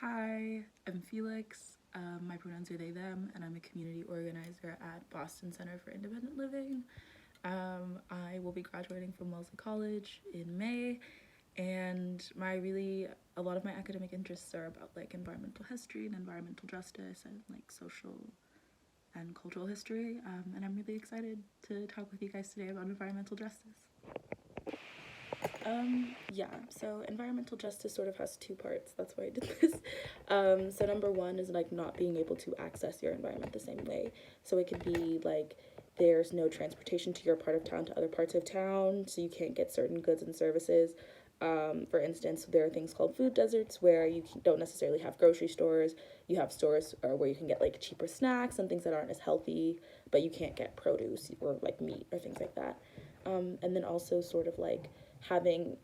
Hi, I'm Felix. My pronouns are they, them, and I'm a community organizer at Boston Center for Independent Living. I will be graduating from Wellesley College in May, and a lot of my academic interests are about like environmental history and environmental justice and like social and cultural history. And I'm really excited to talk with you guys today about environmental justice. So environmental justice sort of has two parts. That's why I did this. So number one is like not being able to access your environment the same way. So it could be like there's no transportation to your part of town to other parts of town, so you can't get certain goods and services. For instance, there are things called food deserts where you don't necessarily have grocery stores. You have stores where you can get like cheaper snacks and things that aren't as healthy, but you can't get produce or like meat or things like that. And then also sort of like having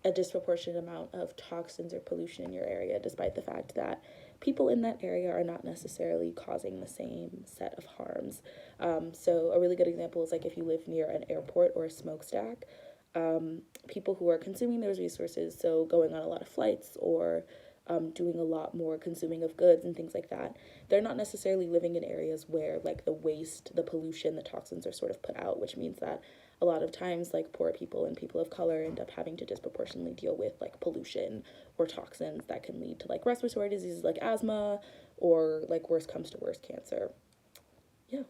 a disproportionate amount of toxins or pollution in your area, despite the fact that people in that area are not necessarily causing the same set of harms. So, a really good example is like if you live near an airport or a smokestack, people who are consuming those resources, so going on a lot of flights or doing a lot more consuming of goods and things like that, they're not necessarily living in areas where like the waste, the pollution, the toxins are sort of put out, which means that a lot of times like poor people and people of color end up having to disproportionately deal with like pollution or toxins that can lead to like respiratory diseases like asthma or like worst comes to worst cancer. Yeah.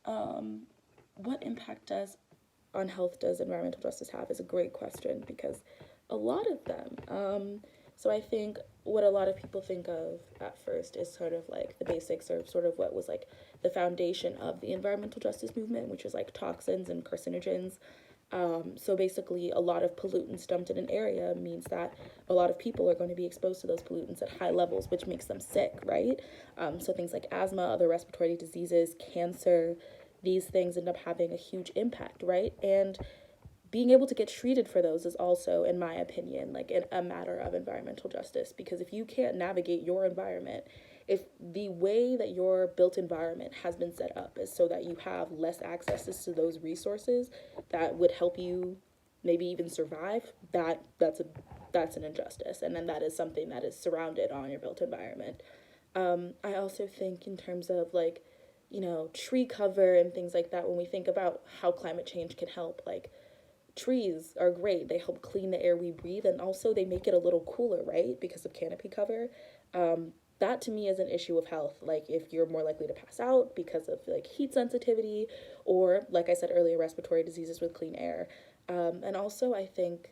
Um, what impact does on health does environmental justice have is a great question because a lot of them. So I think what a lot of people think of at first is sort of like the basics or sort of what was like the foundation of the environmental justice movement, which is like toxins and carcinogens. So basically, a lot of pollutants dumped in an area means that a lot of people are going to be exposed to those pollutants at high levels, which makes them sick, right? So things like asthma, other respiratory diseases, cancer, these things end up having a huge impact, right? And being able to get treated for those is also, in my opinion, like a matter of environmental justice. Because if you can't navigate your environment, if the way that your built environment has been set up is so that you have less access to those resources that would help you maybe even survive, that's an injustice, and then that is something that is surrounded on your built environment. I also think in terms of like, tree cover and things like that, when we think about how climate change can help, like trees are great. They help clean the air we breathe, and also they make it a little cooler, right? Because of canopy cover. That to me is an issue of health. Like if you're more likely to pass out because of like heat sensitivity, or like I said earlier, respiratory diseases with clean air. And also, I think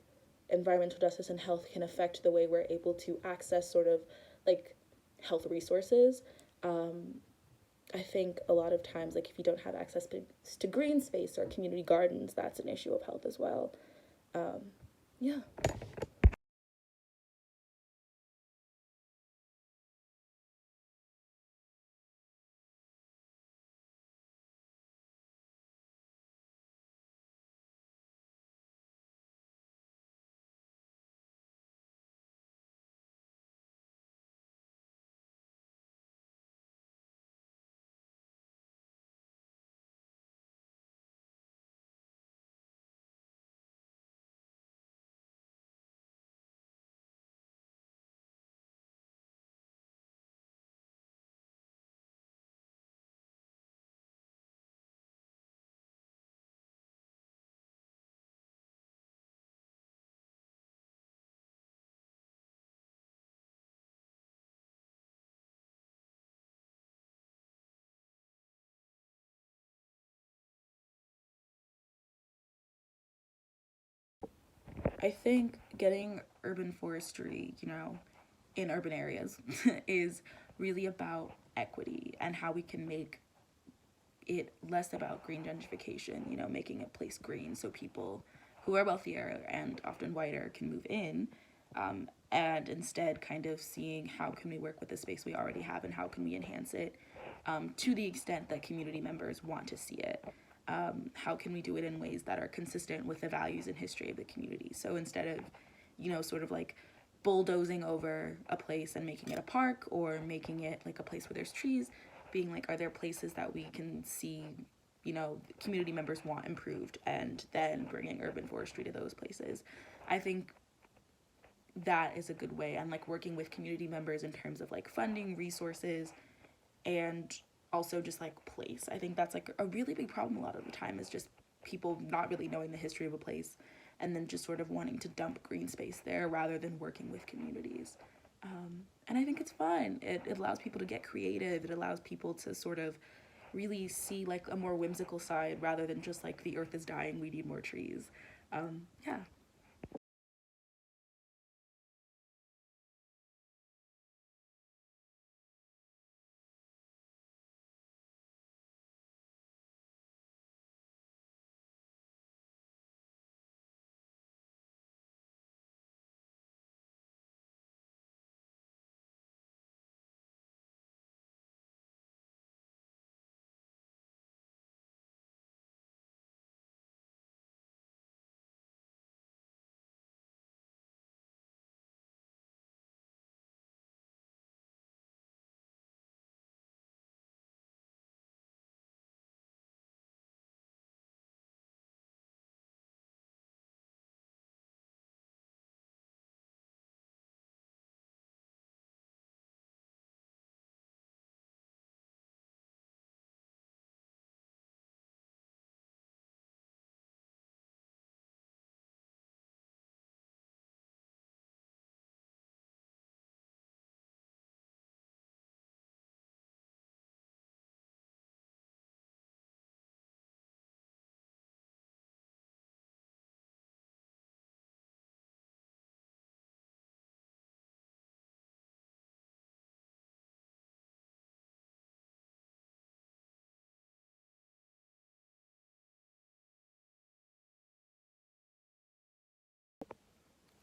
environmental justice and health can affect the way we're able to access sort of like health resources. Um, I think a lot of times, like if you don't have access to green space or community gardens, that's an issue of health as well. Um, yeah. I think getting urban forestry, in urban areas is really about equity and how we can make it less about green gentrification, making a place green so people who are wealthier and often whiter can move in, and instead kind of seeing how can we work with the space we already have and how can we enhance it, to the extent that community members want to see it. How can we do it in ways that are consistent with the values and history of the community? So instead of, sort of like bulldozing over a place and making it a park or making it like a place where there's trees, being like, are there places that we can see, community members want improved, and then bringing urban forestry to those places. I think that is a good way, and like working with community members in terms of like funding, resources, and also just like place. I think that's like a really big problem a lot of the time, is just people not really knowing the history of a place and then just sort of wanting to dump green space there rather than working with communities. And I think it's fun. It allows people to get creative. It allows people to sort of really see like a more whimsical side rather than just like the earth is dying, we need more trees. Yeah.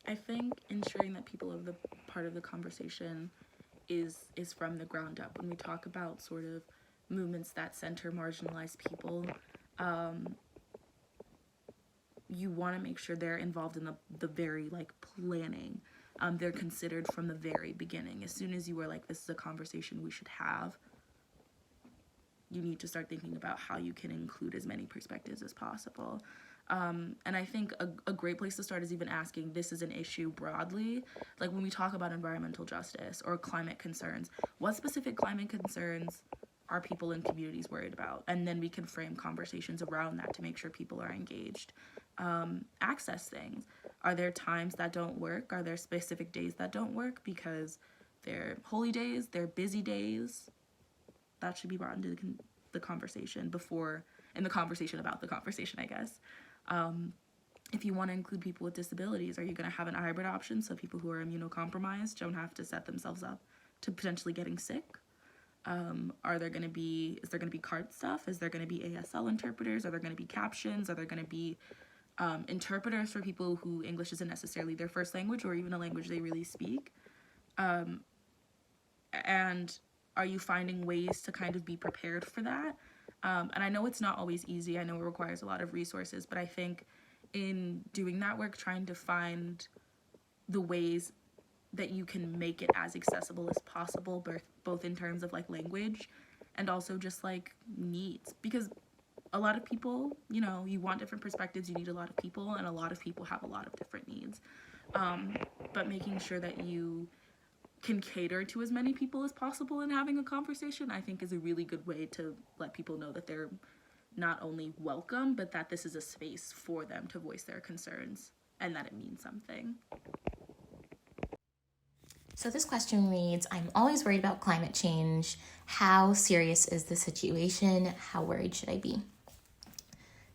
I think ensuring that people are the part of the conversation is from the ground up. When we talk about sort of movements that center marginalized people, um, you want to make sure they're involved in the very like planning. They're considered from the very beginning. As soon as you were like, this is a conversation we should have, you need to start thinking about how you can include as many perspectives as possible. And I think a great place to start is even asking, this is an issue broadly. Like when we talk about environmental justice or climate concerns, what specific climate concerns are people in communities worried about? And then we can frame conversations around that to make sure people are engaged. Access things. Are there times that don't work? Are there specific days that don't work? Because they're holy days, they're busy days. That should be brought into the conversation before, in the conversation about the conversation, I guess. If you want to include people with disabilities, are you going to have an hybrid option so people who are immunocompromised don't have to set themselves up to potentially getting sick? Is there going to be cart stuff? Is there going to be ASL interpreters? Are there going to be captions? Are there going to be interpreters for people who English isn't necessarily their first language or even a language they really speak? And are you finding ways to kind of be prepared for that? And I know it's not always easy. I know it requires a lot of resources, but I think in doing that work, trying to find the ways that you can make it as accessible as possible, both in terms of like language and also just like needs. Because a lot of people, you want different perspectives, you need a lot of people, and a lot of people have a lot of different needs. But making sure that you can cater to as many people as possible in having a conversation, I think is a really good way to let people know that they're not only welcome, but that this is a space for them to voice their concerns and that it means something. So this question reads, I'm always worried about climate change. How serious is the situation? How worried should I be?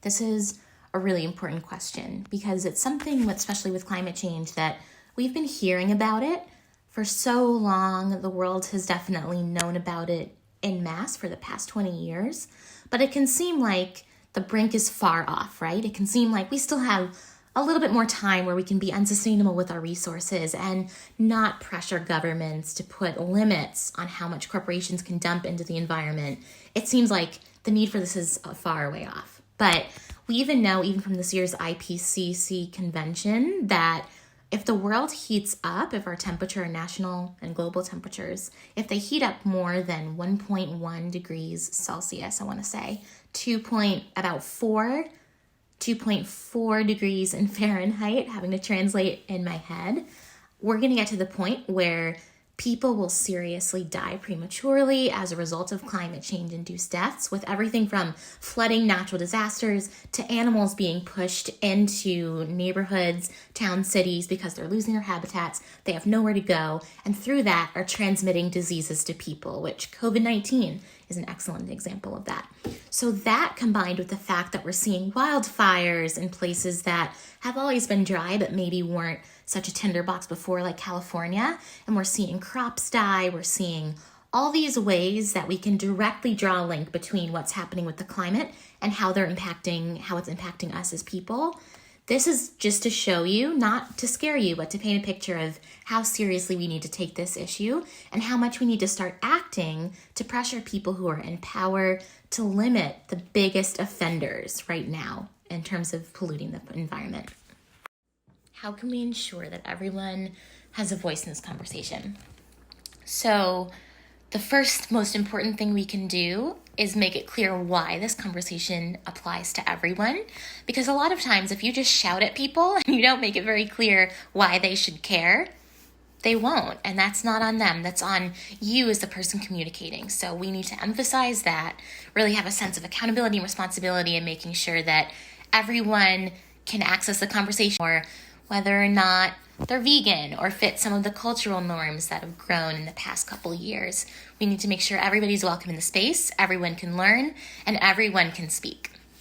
This is a really important question, because it's something, especially with climate change, that we've been hearing about it for so long. The world has definitely known about it en masse for the past 20 years, but it can seem like the brink is far off, right? It can seem like we still have a little bit more time where we can be unsustainable with our resources and not pressure governments to put limits on how much corporations can dump into the environment. It seems like the need for this is far away off. But we even know, even from this year's IPCC convention, that if the world heats up, if our temperature, national and global temperatures, if they heat up more than 1.1 degrees Celsius, I want to say, 2.4 degrees in Fahrenheit, having to translate in my head, we're going to get to the point where people will seriously die prematurely as a result of climate change-induced deaths, with everything from flooding, natural disasters, to animals being pushed into neighborhoods, towns, cities because they're losing their habitats, they have nowhere to go, and through that are transmitting diseases to people, which COVID-19 is an excellent example of that. So that, combined with the fact that we're seeing wildfires in places that have always been dry but maybe weren't such a tinderbox before, like California, and we're seeing crops die, we're seeing all these ways that we can directly draw a link between what's happening with the climate and how it's impacting us as people. This is just to show you, not to scare you, but to paint a picture of how seriously we need to take this issue and how much we need to start acting to pressure people who are in power to limit the biggest offenders right now in terms of polluting the environment. How can we ensure that everyone has a voice in this conversation? So the first most important thing we can do is make it clear why this conversation applies to everyone. Because a lot of times, if you just shout at people and you don't make it very clear why they should care, they won't. And that's not on them. That's on you as the person communicating. So we need to emphasize that, really have a sense of accountability and responsibility in making sure that everyone can access the conversation, or whether or not they're vegan or fit some of the cultural norms that have grown in the past couple of years. We need to make sure everybody's welcome in the space, everyone can learn, and everyone can speak.